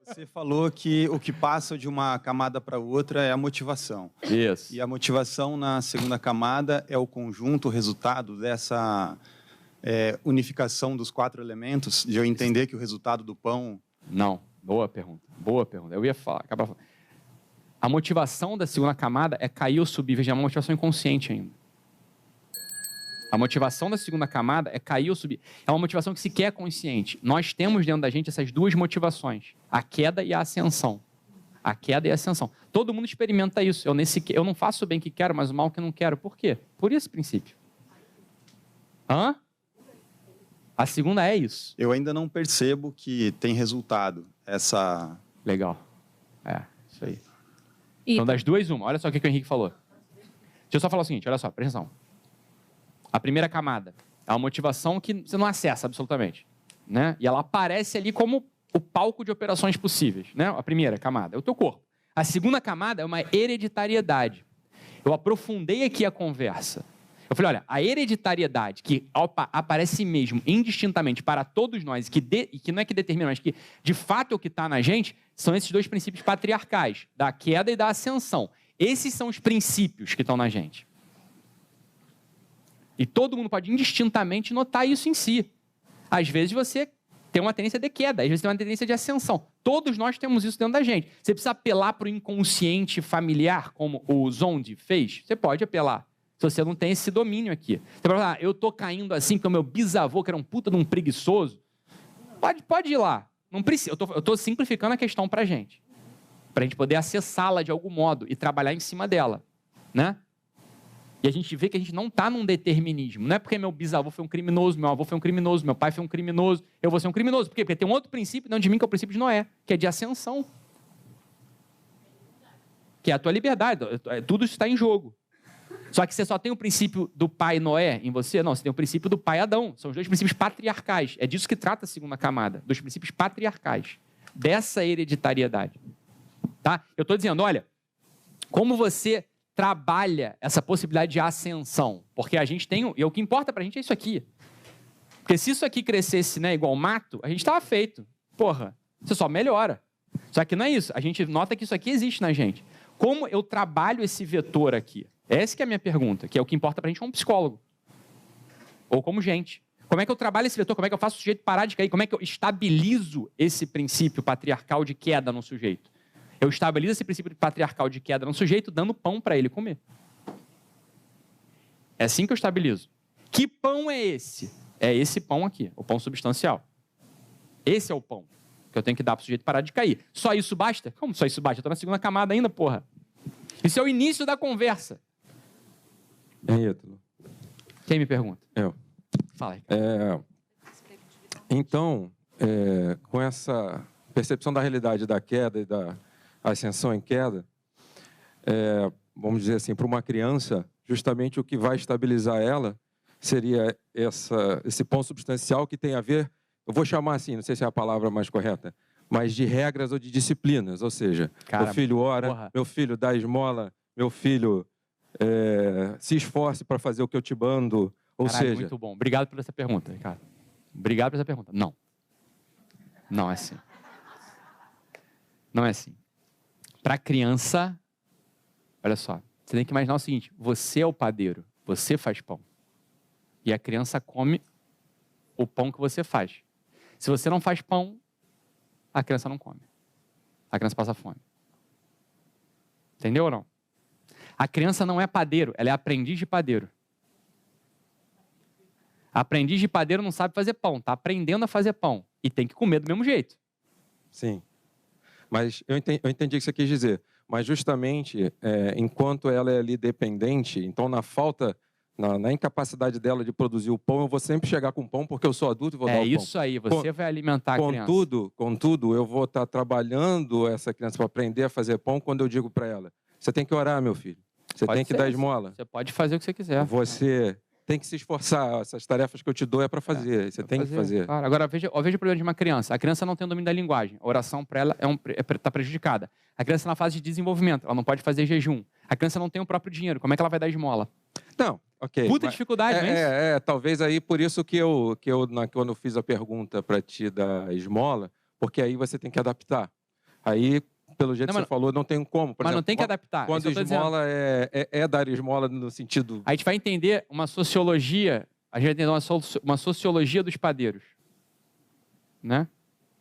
Você falou que o que passa de uma camada para outra é a motivação. Isso. E a motivação na segunda camada é o conjunto, o resultado dessa unificação dos 4 elementos, de eu entender que o resultado do pão... Não, boa pergunta, boa pergunta. Eu ia acabar falando. A motivação da segunda camada é cair ou subir, veja, é uma motivação inconsciente ainda. A motivação da segunda camada é cair ou subir. É uma motivação que sequer é consciente. Nós temos dentro da gente essas 2 motivações, a queda e a ascensão. A queda e a ascensão. Todo mundo experimenta isso. Eu não faço o bem que quero, mas o mal que não quero. Por quê? Por esse princípio. Hã? A segunda é isso. Eu ainda não percebo que tem resultado essa... Legal. Isso aí. Então, das 2, uma. Olha só o que o Henrique falou. Deixa eu só falar o seguinte, olha só, presta atenção. A primeira camada é uma motivação que você não acessa absolutamente, né? E ela aparece ali como o palco de operações possíveis, né? A primeira camada é o teu corpo. A segunda camada é uma hereditariedade. Eu aprofundei aqui a conversa. Eu falei, olha, a hereditariedade que aparece mesmo, indistintamente para todos nós, e que não é que determina, mas que de fato é o que está na gente, são esses 2 princípios patriarcais, da queda e da ascensão. Esses são os princípios que estão na gente. E todo mundo pode indistintamente notar isso em si. Às vezes você tem uma tendência de queda, às vezes tem uma tendência de ascensão. Todos nós temos isso dentro da gente. Você precisa apelar para o inconsciente familiar, como o Zondi fez? Você pode apelar. Se você não tem esse domínio aqui. Você pode falar, eu estou caindo assim porque o meu bisavô, que era um puta de um preguiçoso. Pode ir lá. Não precisa. Eu estou simplificando a questão para a gente poder acessá-la de algum modo e trabalhar em cima dela, né? E a gente vê que a gente não está num determinismo. Não é porque meu bisavô foi um criminoso, meu avô foi um criminoso, meu pai foi um criminoso, eu vou ser um criminoso. Por quê? Porque tem um outro princípio dentro de mim, que é o princípio de Noé, que é de ascensão. Que é a tua liberdade. Tudo isso está em jogo. Só que você só tem o princípio do pai Noé em você? Não, você tem o princípio do pai Adão. São os 2 princípios patriarcais. É disso que trata a segunda camada, dos princípios patriarcais. Dessa hereditariedade. Tá? Eu estou dizendo, olha, como você trabalha essa possibilidade de ascensão? Porque a gente tem, e o que importa para a gente é isso aqui. Porque se isso aqui crescesse, né, igual mato, a gente estava feito. Porra, você só melhora. Só que não é isso. A gente nota que isso aqui existe na gente. Como eu trabalho esse vetor aqui? Essa que é a minha pergunta, que é o que importa pra gente como psicólogo. Ou como gente. Como é que eu trabalho esse vetor? Como é que eu faço o sujeito parar de cair? Como é que eu estabilizo esse princípio patriarcal de queda no sujeito? Eu estabilizo esse princípio patriarcal de queda no sujeito dando pão para ele comer. É assim que eu estabilizo. Que pão é esse? É esse pão aqui, o pão substancial. Esse é o pão que eu tenho que dar para o sujeito parar de cair. Só isso basta? Como só isso basta? Eu estou na segunda camada ainda, porra. Isso é o início da conversa. Ítalo. Quem me pergunta? Eu. Fala aí. Então, com essa percepção da realidade da queda e da ascensão em queda, vamos dizer assim, para uma criança, justamente o que vai estabilizar ela seria esse ponto substancial que tem a ver, eu vou chamar assim, não sei se é a palavra mais correta, mas de regras ou de disciplinas, ou seja, meu filho ora, porra, meu filho dá esmola, meu filho se esforce para fazer o que eu te mando, ou seja... Muito bom. Obrigado por essa pergunta, Ricardo. Obrigado por essa pergunta. Não. Não é assim. Não é assim. Para criança, olha só, você tem que imaginar o seguinte, você é o padeiro, você faz pão. E a criança come o pão que você faz. Se você não faz pão, a criança não come. A criança passa fome. Entendeu ou não? A criança não é padeiro, ela é aprendiz de padeiro. Aprendiz de padeiro não sabe fazer pão, está aprendendo a fazer pão. E tem que comer do mesmo jeito. Sim. Mas eu entendi o que você quis dizer. Mas justamente, enquanto ela é ali dependente, então na falta, na incapacidade dela de produzir o pão, eu vou sempre chegar com pão porque eu sou adulto e vou dar o pão. É isso aí, você vai alimentar a criança. Contudo, eu vou estar trabalhando essa criança para aprender a fazer pão quando eu digo para ela, você tem que orar, meu filho. Você tem que dar esmola. Você pode fazer o que você quiser. Você tem que se esforçar. Essas tarefas que eu te dou é para fazer. Você tem que fazer. Claro. Agora, veja o problema de uma criança. A criança não tem o domínio da linguagem. A oração para ela está prejudicada. A criança está na fase de desenvolvimento. Ela não pode fazer jejum. A criança não tem o próprio dinheiro. Como é que ela vai dar esmola? Não, ok. Puta dificuldade, não é isso? Talvez aí por isso que quando eu fiz a pergunta para ti da esmola, porque aí você tem que adaptar. Aí, pelo jeito que você falou, não tem como. Por mas exemplo, não tem que adaptar. Quando esmola é dar esmola no sentido... A gente vai entender uma sociologia, a gente vai entender uma sociologia dos padeiros. Né?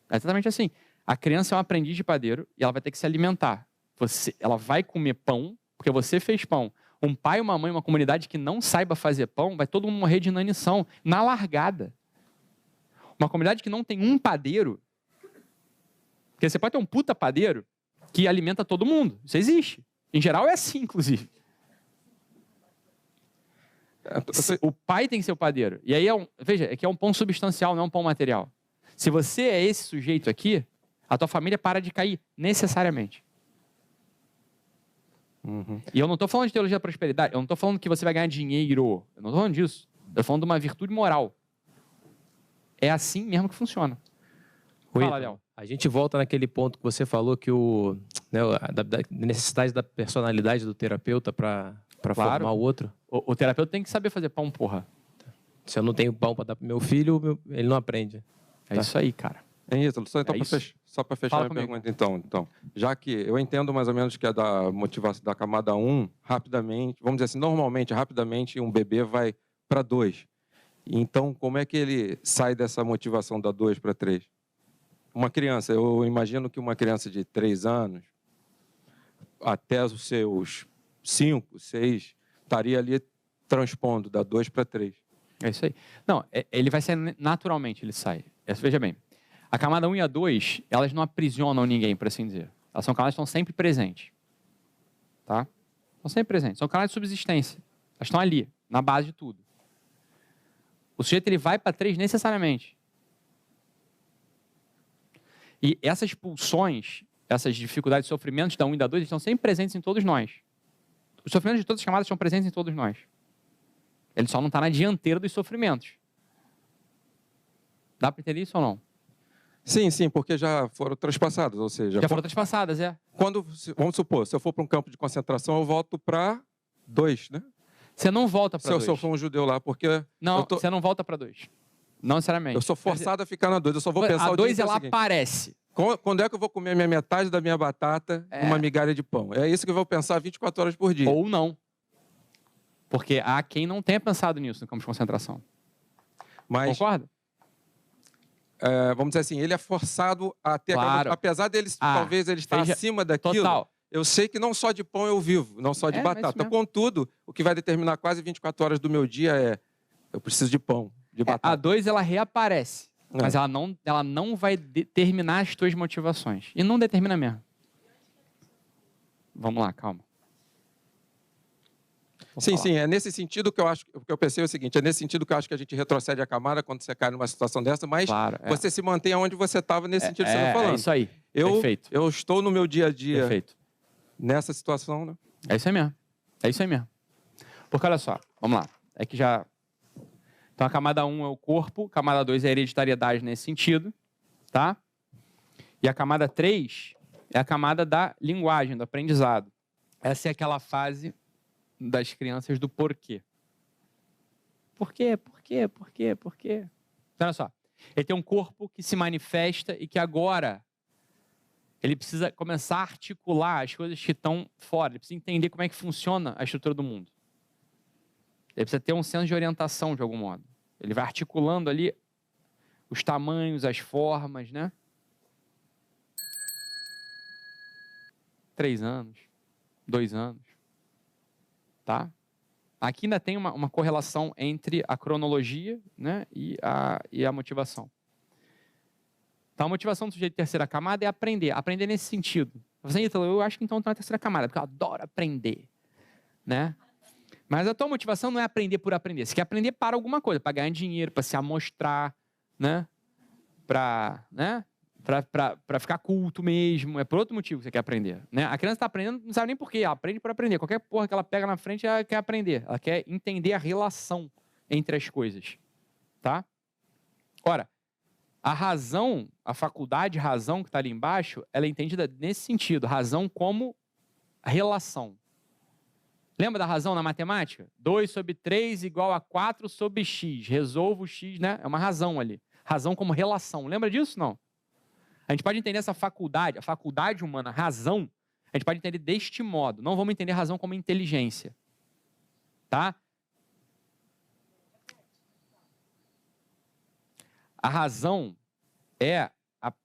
É exatamente assim. A criança é um aprendiz de padeiro e ela vai ter que se alimentar. Ela vai comer pão, porque você fez pão. Um pai, uma mãe, uma comunidade que não saiba fazer pão, vai todo mundo morrer de inanição, na largada. Uma comunidade que não tem um padeiro, porque você pode ter um puta padeiro que alimenta todo mundo. Isso existe. Em geral é assim, inclusive. O pai tem que ser o padeiro. E aí, veja, aqui é um pão substancial, não é um pão material. Se você é esse sujeito aqui, a tua família para de cair, necessariamente. Uhum. E eu não estou falando de teologia da prosperidade, eu não estou falando que você vai ganhar dinheiro, eu não estou falando disso. Eu estou falando de uma virtude moral. É assim mesmo que funciona. Fala, Léo. A gente volta naquele ponto que você falou que da necessidade da personalidade do terapeuta para formar o outro. O terapeuta tem que saber fazer pão, porra. Se eu não tenho pão para dar pro meu filho, ele não aprende. É isso aí, cara. Ítalo, só para fechar a pergunta, então. Já que eu entendo mais ou menos que é da motivação da camada 1, rapidamente, vamos dizer assim, normalmente, rapidamente, um bebê vai para 2. Então, como é que ele sai dessa motivação da 2 para 3? Uma criança, eu imagino que uma criança de 3 anos, até os seus 5, 6, estaria ali transpondo da 2 para 3. É isso aí. Não, ele vai sair naturalmente, ele sai. Veja bem, a camada 1 e a 2, elas não aprisionam ninguém, por assim dizer. Elas são camadas que estão sempre presentes. Tá? Estão sempre presentes. São camadas de subsistência. Elas estão ali, na base de tudo. O sujeito ele vai para 3 necessariamente. E essas pulsões, essas dificuldades, sofrimentos da 1 e da 2, estão sempre presentes em todos nós. Os sofrimentos de todas as camadas estão presentes em todos nós. Ele só não está na dianteira dos sofrimentos. Dá para entender isso ou não? Sim, porque já foram transpassadas, ou seja... Já foram transpassadas, é. Vamos supor, se eu for para um campo de concentração, eu volto para 2, né? Você não volta para 2. Se eu for um judeu lá, porque... Não, você não volta para 2. Não necessariamente. Eu sou forçado a ficar na 2, eu só vou pensar o dia. A 2 ela seguinte. aparece. Quando é que eu vou comer a minha metade da minha batata numa migalha de pão? É isso que eu vou pensar 24 horas por dia. Ou não. Porque há quem não tenha pensado nisso no campo de concentração. Mas, concorda? Vamos dizer assim, ele é forçado a ter... Claro. Apesar dele, talvez ele estar acima daquilo... Total. Eu sei que não só de pão eu vivo, não só de batata. Contudo, o que vai determinar quase 24 horas do meu dia é... Eu preciso de pão, de batata. A 2, ela reaparece. Mas ela não vai determinar as tuas motivações. E não determina mesmo. Vamos lá, calma. Sim, é nesse sentido que eu acho, o que eu pensei é o seguinte, é nesse sentido que eu acho que a gente retrocede a camada quando você cai numa situação dessa, mas você se mantém onde você estava nesse sentido que você está falando. É isso aí, perfeito. Eu estou no meu dia a dia perfeito. Nessa situação, né? É isso aí mesmo, é isso aí mesmo. Porque olha só, vamos lá, é que já... Então a camada 1 é o corpo, a camada 2 é a hereditariedade nesse sentido, tá? E a camada 3 é a camada da linguagem, do aprendizado. Essa é aquela fase das crianças do porquê. Por quê? Por quê? Por quê? Por quê? Então, olha só. Ele tem um corpo que se manifesta e que agora ele precisa começar a articular as coisas que estão fora. Ele precisa entender como é que funciona a estrutura do mundo. Ele precisa ter um senso de orientação de algum modo. Ele vai articulando ali os tamanhos, as formas, né? 3 anos, 2 anos. Tá? Aqui ainda tem uma correlação entre a cronologia, né, e a motivação. Então, a motivação do sujeito de terceira camada é aprender. Aprender nesse sentido. Eu acho que então estou na terceira camada, porque eu adoro aprender. Né? Mas a tua motivação não é aprender por aprender. Você quer aprender para alguma coisa, para ganhar dinheiro, para se amostrar, né? Para ficar culto mesmo. É por outro motivo que você quer aprender. Né? A criança está aprendendo, não sabe nem por quê. Ela aprende por aprender. Qualquer porra que ela pega na frente, ela quer aprender. Ela quer entender a relação entre as coisas. Tá? Ora, a razão, a faculdade razão que está ali embaixo, ela é entendida nesse sentido. Razão como relação. Lembra da razão na matemática? 2 sobre 3 igual a 4 sobre x. Resolvo o x, né? É uma razão ali. Razão como relação. Lembra disso? Não. A gente pode entender essa faculdade, a faculdade humana, a razão, a gente pode entender deste modo. Não vamos entender razão como inteligência. Tá? A razão é...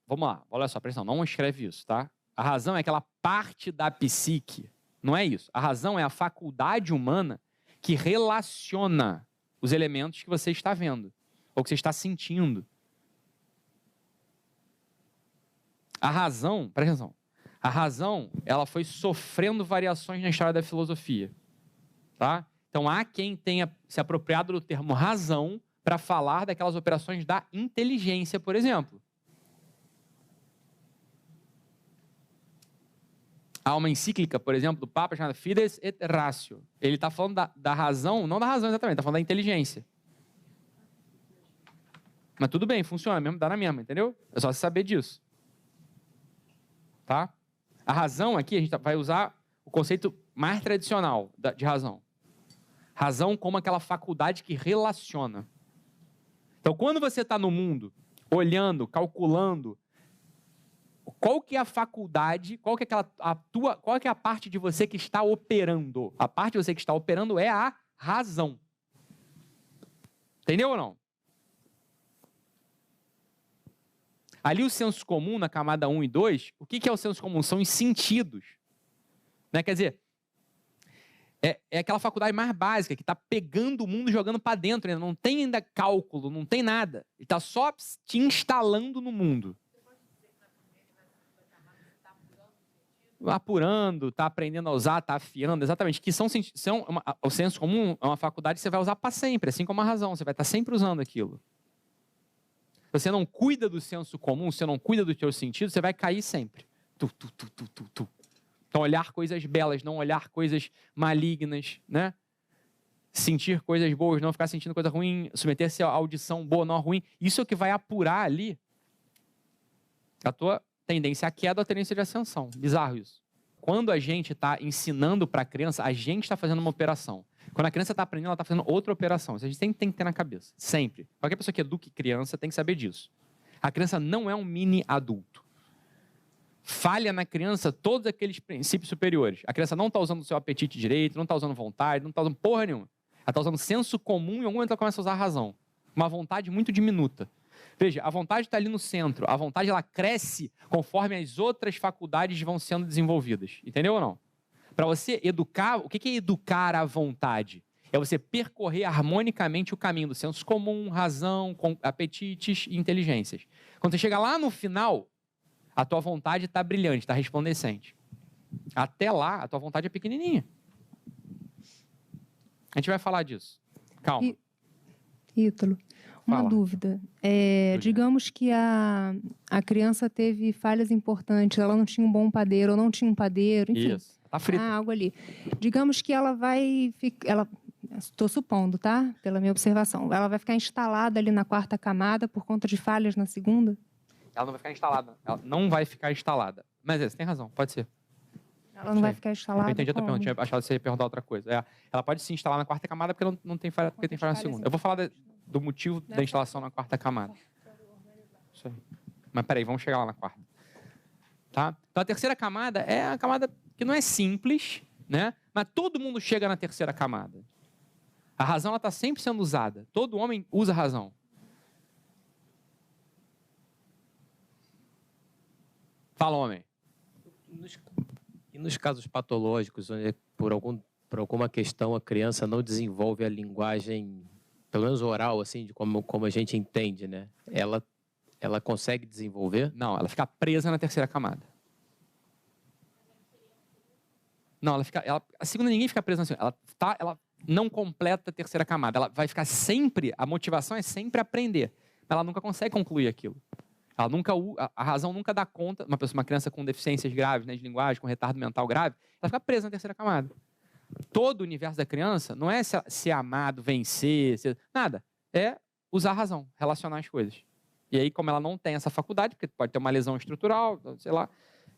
vamos lá, olha só, presta atenção, não escreve isso, tá? A razão é aquela parte da psique. Não é isso. A razão é a faculdade humana que relaciona os elementos que você está vendo, ou que você está sentindo. A razão, presta atenção, a razão, ela foi sofrendo variações na história da filosofia. Tá? Então, há quem tenha se apropriado do termo razão para falar daquelas operações da inteligência, por exemplo. Há uma encíclica, por exemplo, do Papa chamada Fides et Ratio. Ele está falando da razão, não da razão exatamente, está falando da inteligência. Mas tudo bem, funciona mesmo, dá na mesma, entendeu? É só você saber disso. Tá? A razão aqui, a gente vai usar o conceito mais tradicional de razão. Razão como aquela faculdade que relaciona. Então, quando você está no mundo, olhando, calculando, qual que é a faculdade, qual que é a parte de você que está operando? A parte de você que está operando é a razão. Entendeu ou não? Ali o senso comum, na camada 1 e 2, o que é o senso comum? São os sentidos. Né? Quer dizer, é aquela faculdade mais básica, que está pegando o mundo e jogando para dentro. Não tem ainda cálculo, não tem nada. Ele está só te instalando no mundo. Apurando, está aprendendo a usar, está afiando, exatamente. Que o senso comum é uma faculdade que você vai usar para sempre, assim como a razão. Você vai estar sempre usando aquilo. Se você não cuida do senso comum, se você não cuida do teu sentido, você vai cair sempre. Então, olhar coisas belas, não olhar coisas malignas, né? Sentir coisas boas, não ficar sentindo coisa ruim, submeter-se à audição boa, não ruim. Isso é o que vai apurar ali a tua tendência à queda ou a tendência de ascensão. Bizarro isso. Quando a gente está ensinando para a criança, a gente está fazendo uma operação. Quando a criança está aprendendo, ela está fazendo outra operação. Isso a gente tem que ter na cabeça. Sempre. Qualquer pessoa que eduque criança tem que saber disso. A criança não é um mini adulto. Falha na criança todos aqueles princípios superiores. A criança não está usando o seu apetite direito, não está usando vontade, não está usando porra nenhuma. Ela está usando senso comum e em algum momento ela começa a usar a razão. Uma vontade muito diminuta. Veja, a vontade está ali no centro. A vontade ela cresce conforme as outras faculdades vão sendo desenvolvidas. Entendeu ou não? Para você educar, o que é educar a vontade? É você percorrer harmonicamente o caminho do senso comum, razão, apetites e inteligências. Quando você chega lá no final, a tua vontade está brilhante, está resplandecente. Até lá, a tua vontade é pequenininha. A gente vai falar disso. Calma. Ítalo, uma Fala. dúvida. Digamos que a criança teve falhas importantes, ela não tinha um bom padeiro, ou não tinha um padeiro, enfim. Isso. Tá frita. Algo ali. Digamos que ela vai ficar... Estou supondo, tá? Pela minha observação. Ela vai ficar instalada ali na 4ª camada por conta de falhas na 2ª? Ela não vai ficar instalada. Ela não vai ficar instalada. Mas você tem razão, pode ser. Ela não vai ficar instalada. Eu entendi a tua como? pergunta, tinha achado que você ia perguntar outra coisa. Ela pode se instalar na 4ª camada porque não tem falha, porque tem falha na 2ª. Eu vou falar do motivo da instalação na 4ª camada. Isso aí. Mas peraí, vamos chegar lá na 4ª. Tá? Então a 3ª camada é a camada que não é simples, né? Mas todo mundo chega na 3ª camada. A razão está sempre sendo usada. Todo homem usa a razão. Fala, homem. E nos casos patológicos, onde por alguma questão a criança não desenvolve a linguagem, pelo menos oral, assim, de como a gente entende, né? Ela consegue desenvolver? Não, ela fica presa na 3ª camada. Não, a 2ª ninguém fica preso na 2ª. Ela não completa a 3ª camada. Ela vai ficar sempre, a motivação é sempre aprender. Mas ela nunca consegue concluir aquilo. A razão nunca dá conta, uma criança com deficiências graves, né, de linguagem, com retardo mental grave, ela fica presa na 3ª camada. Todo o universo da criança não é ser amado, vencer, nada. É usar a razão, relacionar as coisas. E aí, como ela não tem essa faculdade, porque pode ter uma lesão estrutural, sei lá,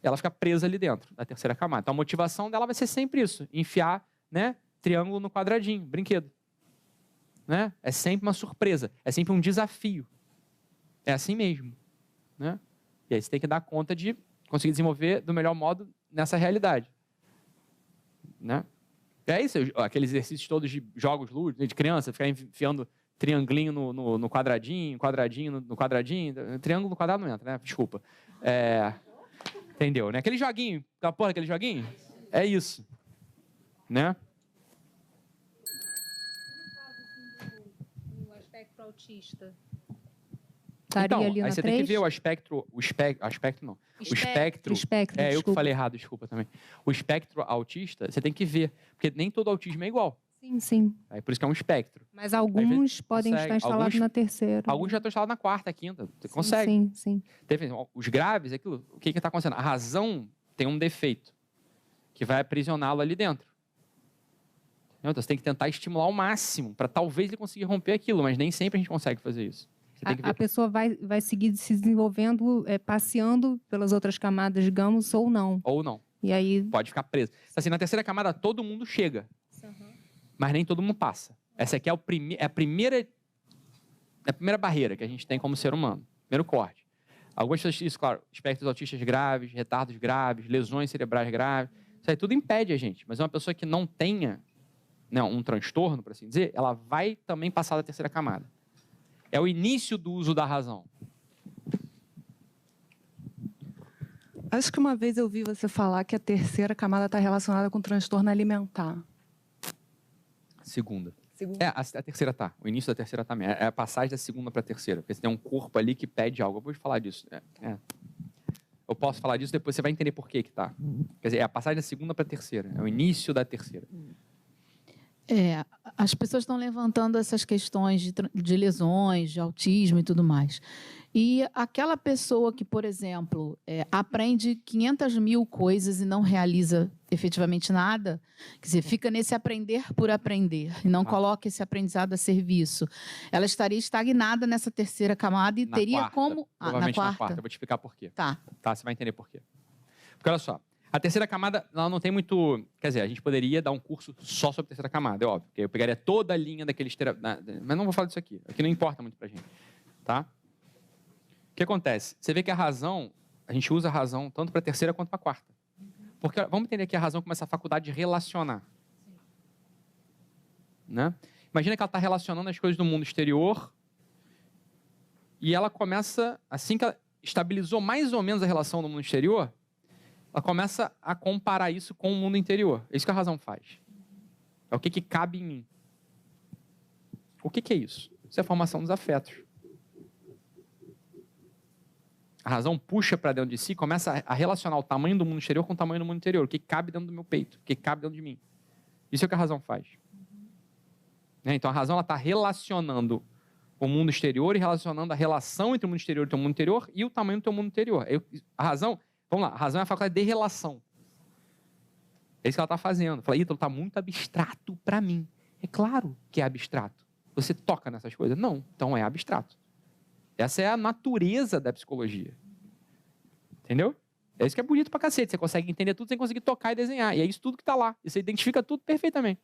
ela fica presa ali dentro da 3ª camada. Então, a motivação dela vai ser sempre isso, enfiar, né, triângulo no quadradinho, brinquedo. Né? É sempre uma surpresa, é sempre um desafio. É assim mesmo. Né? E aí você tem que dar conta de conseguir desenvolver do melhor modo nessa realidade. Né? É isso, aqueles exercícios todos de jogos lúdicos, de criança, ficar enfiando triangulinho no quadradinho, quadradinho no quadradinho. Triângulo no quadrado não entra, né? Desculpa. Entendeu, né? Aquele joguinho, aquele joguinho, é isso. Né? O aspecto autista. Então, Ali aí na você 3? tem que ver o espectro não. O espectro. Espectro, Eu que desculpa. falei errado, desculpa também. O espectro autista, você tem que ver, porque nem todo autismo é igual. Sim, sim. Aí por isso que é um espectro. Mas alguns podem consegue. estar instalados na terceira. Alguns já estão instalados na quarta, quinta. Você Sim, consegue. Sim, sim. Os graves, aquilo, o que está acontecendo? A razão tem um defeito que vai aprisioná-lo ali dentro. Então você tem que tentar estimular ao máximo para talvez ele consiga romper aquilo, mas nem sempre a gente consegue fazer isso. Você tem que ver. A pessoa vai seguir se desenvolvendo, passeando pelas outras camadas, digamos, ou não. Ou não. E aí... Pode ficar preso. Assim, na terceira camada, todo mundo chega. Mas nem todo mundo passa. Essa aqui é a primeira barreira que a gente tem como ser humano. Primeiro corte. Algumas pessoas, isso, claro, espectros autistas graves, retardos graves, lesões cerebrais graves. Isso aí tudo impede a gente. Mas uma pessoa que não tenha um transtorno, por assim dizer, ela vai também passar da terceira camada. É o início do uso da razão. Acho que uma vez eu vi você falar que a terceira camada está relacionada com transtorno alimentar. Segunda. Segunda. A terceira tá. O início da terceira também. É a passagem da segunda para a terceira. Porque você tem um corpo ali que pede algo. Eu vou falar disso. Eu posso falar disso, depois você vai entender por que tá. Quer dizer, é a passagem da segunda para a terceira. É o início da terceira. As pessoas estão levantando essas questões de lesões, de autismo e tudo mais. E aquela pessoa que, por exemplo, aprende 500 mil coisas e não realiza efetivamente nada, quer dizer, fica nesse aprender por aprender e não coloca esse aprendizado a serviço, ela estaria estagnada nessa terceira camada e teria quarta, como... Provavelmente na quarta. Eu vou te explicar por quê. Tá. Você vai entender por quê. Porque, olha só, a terceira camada, ela não tem muito... Quer dizer, a gente poderia dar um curso só sobre a terceira camada, é óbvio. Porque eu pegaria toda a linha daqueles... Mas não vou falar disso aqui. Aqui não importa muito pra gente. Tá? O que acontece? Você vê que a razão... A gente usa a razão tanto para a terceira quanto para a quarta. Porque vamos entender que a razão começa a faculdade de relacionar. Né? Imagina que ela está relacionando as coisas do mundo exterior e ela começa, assim que ela estabilizou mais ou menos a relação do mundo exterior, ela começa a comparar isso com o mundo interior. É isso que a razão faz. É o que cabe em mim. O que é isso? Isso é a formação dos afetos. A razão puxa para dentro de si, começa a relacionar o tamanho do mundo exterior com o tamanho do mundo interior. O que cabe dentro do meu peito, o que cabe dentro de mim. Isso é o que a razão faz. Então, a razão está relacionando o mundo exterior e relacionando a relação entre o mundo exterior e o teu mundo interior e o tamanho do teu mundo interior. A razão, vamos lá, a razão é a faculdade de relação. É isso que ela está fazendo. Fala, Ítalo, está muito abstrato para mim. É claro que é abstrato. Você toca nessas coisas? Não, então é abstrato. Essa é a natureza da psicologia. Entendeu? É isso que é bonito pra cacete. Você consegue entender tudo sem conseguir tocar e desenhar. E é isso tudo que está lá. E você identifica tudo perfeitamente.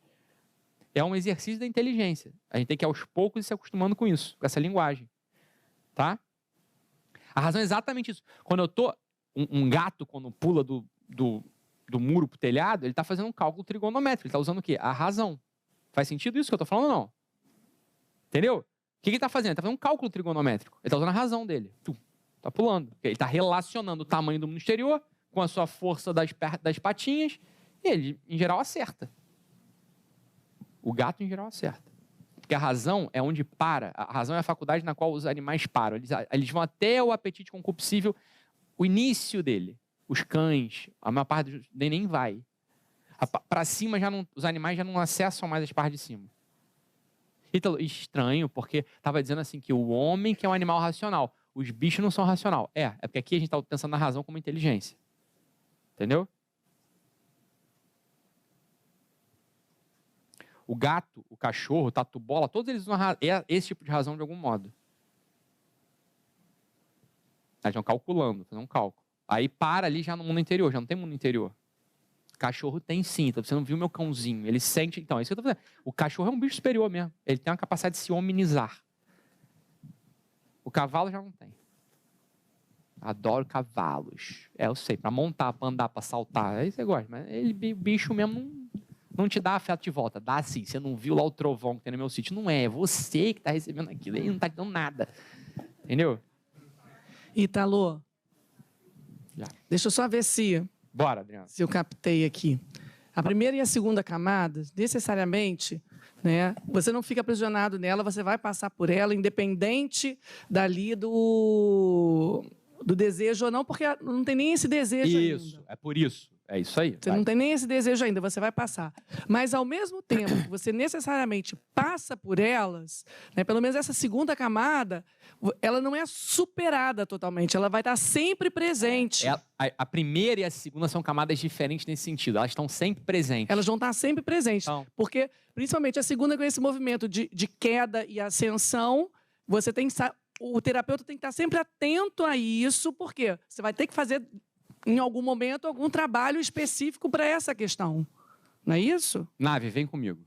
É um exercício da inteligência. A gente tem que, aos poucos, ir se acostumando com isso, com essa linguagem. Tá? A razão é exatamente isso. Quando eu tô... Um gato, quando pula do muro pro telhado, ele está fazendo um cálculo trigonométrico. Ele está usando o quê? A razão. Faz sentido isso que eu estou falando ou não? Entendeu? O que ele está fazendo? Ele está fazendo um cálculo trigonométrico. Ele está usando a razão dele. Está pulando. Ele está relacionando o tamanho do mundo exterior com a sua força das patinhas e ele, em geral, acerta. O gato, em geral, acerta. Porque a razão é onde para. A razão é a faculdade na qual os animais param. Eles vão até o apetite concupiscível, o início dele. Os cães, a maior parte nem vai. Para cima, os animais já não acessam mais as partes de cima. Então, estranho, porque estava dizendo assim que o homem que é um animal racional, os bichos não são racional. É porque aqui a gente está pensando na razão como inteligência. Entendeu? O gato, o cachorro, o tatu-bola, todos eles usam esse tipo de razão de algum modo. Eles estão calculando, fazendo um cálculo. Aí para ali já no mundo interior, já não tem mundo interior. Cachorro tem sim, então você não viu meu cãozinho, ele sente, então, é isso que eu tô fazendo. O cachorro é um bicho superior mesmo, ele tem uma capacidade de se hominizar. O cavalo já não tem. Adoro cavalos. Eu sei, para montar, para andar, para saltar, aí você gosta. Mas ele, bicho mesmo, não te dá afeto de volta. Dá sim, você não viu lá o trovão que tem no meu sítio. Não é você que está recebendo aquilo, ele não está te dando nada. Entendeu? Ítalo, Já. deixa eu só ver Bora, Adriano. se eu captei aqui. A primeira e a segunda camada, necessariamente, né, você não fica aprisionado nela, você vai passar por ela, independente dali do desejo ou não, porque não tem nem esse desejo Isso, ainda. é por isso. É isso aí. Você não tem nem esse desejo ainda, você vai passar. Mas, ao mesmo tempo que você necessariamente passa por elas, né, pelo menos essa segunda camada, ela não é superada totalmente, ela vai estar sempre presente. A primeira e a segunda são camadas diferentes nesse sentido. Elas estão sempre presentes. Elas vão estar sempre presentes. Então, Porque, principalmente, a segunda com esse movimento de queda e ascensão, você tem que o terapeuta tem que estar sempre atento a isso, porque você vai ter que fazer, em algum momento, algum trabalho específico para essa questão. Não é isso? Nave, vem comigo.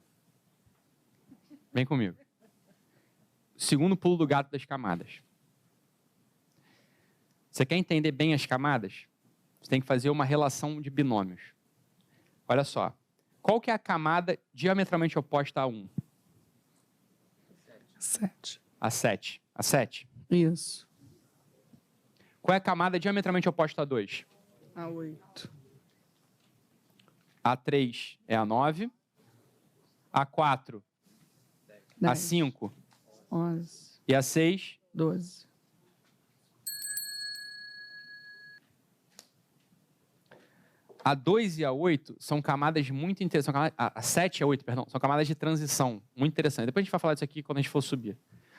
Vem comigo. Segundo pulo do gato das camadas. Você quer entender bem as camadas? Você tem que fazer uma relação de binômios. Olha só. Qual que é a camada diametralmente oposta a 1? 7. A 7. A 7. Isso. Qual é a camada diametralmente oposta a 2? A 8. A 3 é a 9. A 4, a 5 11. e a 6. 12. A 2 e a 8 são camadas muito interessantes. A 7 e a 8, perdão, são camadas de transição muito interessantes. Depois a gente vai falar disso aqui quando a gente for subir.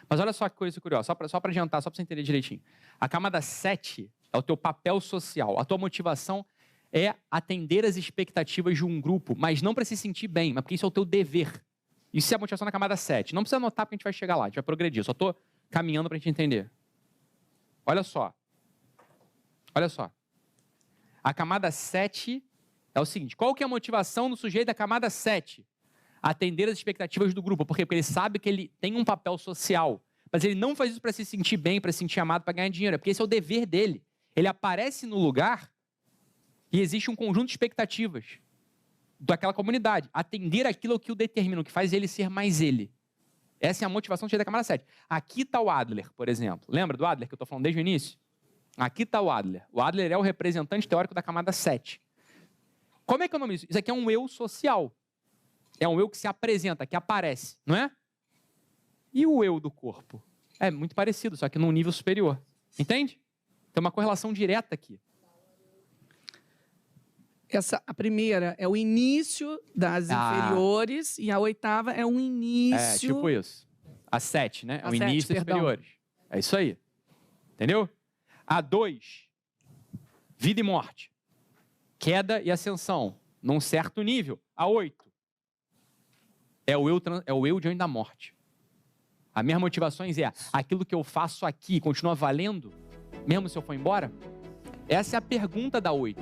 Mas olha só que coisa curiosa, só para adiantar, só para você entender direitinho. A camada 7 é o teu papel social. A tua motivação é atender as expectativas de um grupo, mas não para se sentir bem, mas porque isso é o teu dever. Isso é a motivação na camada 7. Não precisa anotar porque a gente vai chegar lá, a gente vai progredir. Eu só estou caminhando para a gente entender. Olha só. Olha só. A camada 7 é o seguinte. Qual que é a motivação do sujeito da camada 7? Atender as expectativas do grupo. Por quê? Porque ele sabe que ele tem um papel social. Mas ele não faz isso para se sentir bem, para se sentir amado, para ganhar dinheiro. É porque esse é o dever dele. Ele aparece no lugar e existe um conjunto de expectativas daquela comunidade. Atender aquilo que o determina, o que faz ele ser mais ele. Essa é a motivação do sujeito da camada 7. Aqui está o Adler, por exemplo. Lembra do Adler que eu estou falando desde o início? Aqui está o Adler. O Adler é o representante teórico da camada 7. Como é que é o nome disso? Isso aqui é um eu social. É um eu que se apresenta, que aparece, não é? E o eu do corpo? É muito parecido, só que num nível superior. Entende? Tem uma correlação direta aqui. A primeira é o início das inferiores e a 8ª é um início... É, tipo isso. A 7, né? É o início das perdão. superiores. É isso aí. Entendeu? A 2, vida e morte. Queda e ascensão, num certo nível. A 8, é o eu diante da morte. As minhas motivações é aquilo que eu faço aqui continua valendo, mesmo se eu for embora? Essa é a pergunta da 8.